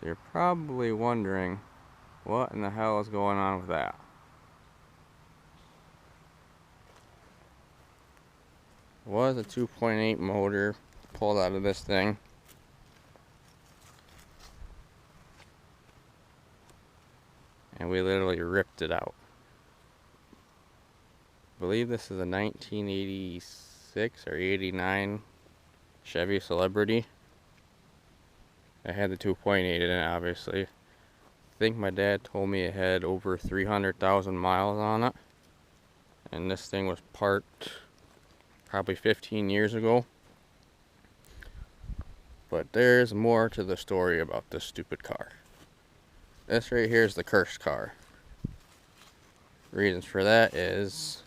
So you're probably wondering what in the hell is going on with that. It was a 2.8 motor pulled out of this thing. And we literally ripped it out. I believe this is a 1986 or 89 Chevy Celebrity. I had the 2.8 in it, obviously. I think my dad told me it had over 300,000 miles on it. And this thing was parked probably 15 years ago. But there's more to the story about this stupid car. This right here is the cursed car. Reasons for that is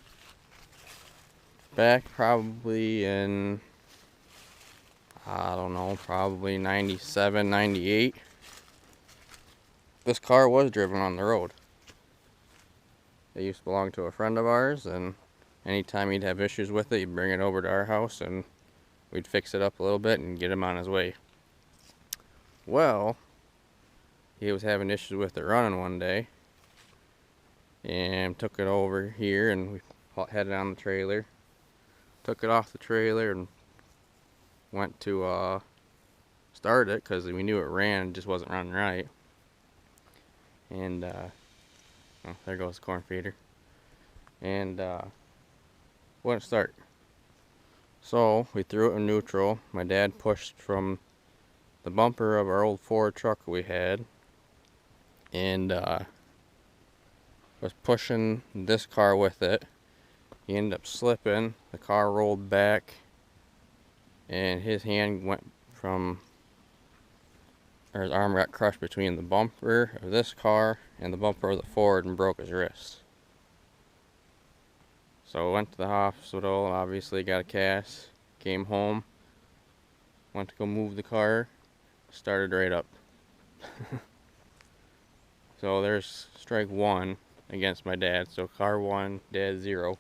back probably in, I don't know, probably 97, 98. This car was driven on the road. It used to belong to a friend of ours, and anytime he'd have issues with it, he'd bring it over to our house and we'd fix it up a little bit and get him on his way. Well, he was having issues with it running one day and took it over here, and we had it on the trailer. Took it off the trailer and went to start it because we knew it ran and just wasn't running right. And oh, there goes the corn feeder. And wouldn't start. So we threw it in neutral. My dad pushed from the bumper of our old Ford truck we had, and was pushing this car with it. He ended up slipping. The car rolled back, and his hand went from, or his arm got crushed between the bumper of this car and the bumper of the Ford and broke his wrist. So I went to the hospital and obviously got a cast. Came home, went to go move the car, started right up. So there's strike one against my dad. So car 1, dad 0.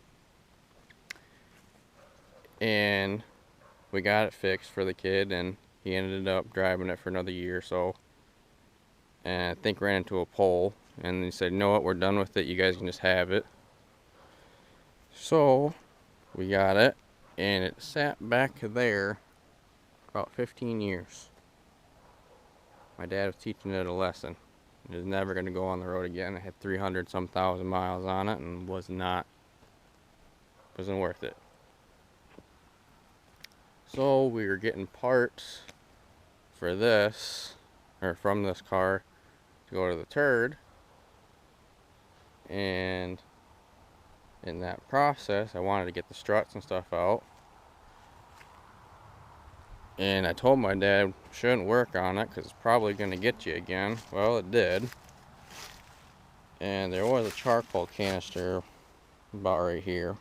And we got it fixed for the kid, and he ended up driving it for another year or so. And I think ran into a pole, and he said, "You know what, we're done with it, you guys can just have it." So we got it, and it sat back there about 15 years. My dad was teaching it a lesson. It was never going to go on the road again. It had 300 some thousand miles on it and wasn't worth it. So we were getting parts for this, or from this car, to go to the turd. And in that process, I wanted to get the struts and stuff out. And I told my dad, shouldn't work on it because it's probably going to get you again. Well, it did. And there was a charcoal canister about right here.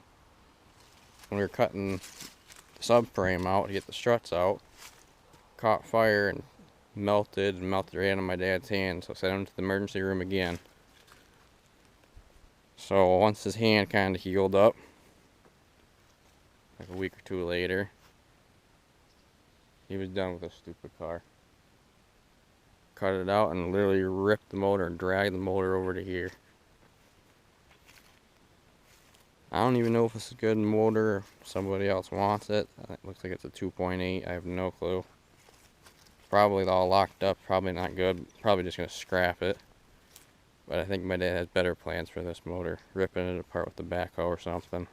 When we were cutting the subframe out to get the struts out, caught fire and melted right out of my dad's hand. So I sent him to the emergency room again. So once his hand kind of healed up, like a week or two later, he was done with this stupid car. Cut it out and literally ripped the motor and dragged the motor over to here. I don't even know if it's a good motor or somebody else wants it. It looks like it's a 2.8. I have no clue. Probably all locked up. Probably not good. Probably just going to scrap it. But I think my dad has better plans for this motor. Ripping it apart with the backhoe or something.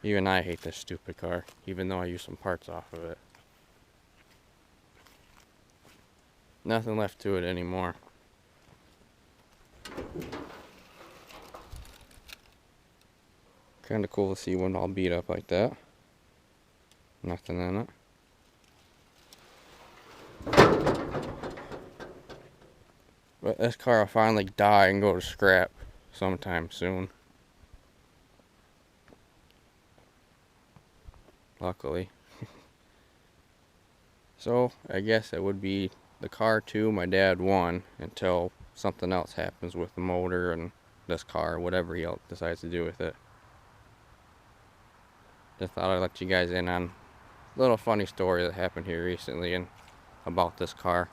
Even I hate this stupid car, even though I use some parts off of it. Nothing left to it anymore. Kinda cool to see one all beat up like that. Nothing in it. But this car will finally die and go to scrap sometime soon. Luckily. So, I guess it would be the car 2, my dad 1, until something else happens with the motor and this car, whatever he decides to do with it. Just thought I'd let you guys in on a little funny story that happened here recently, and about this car.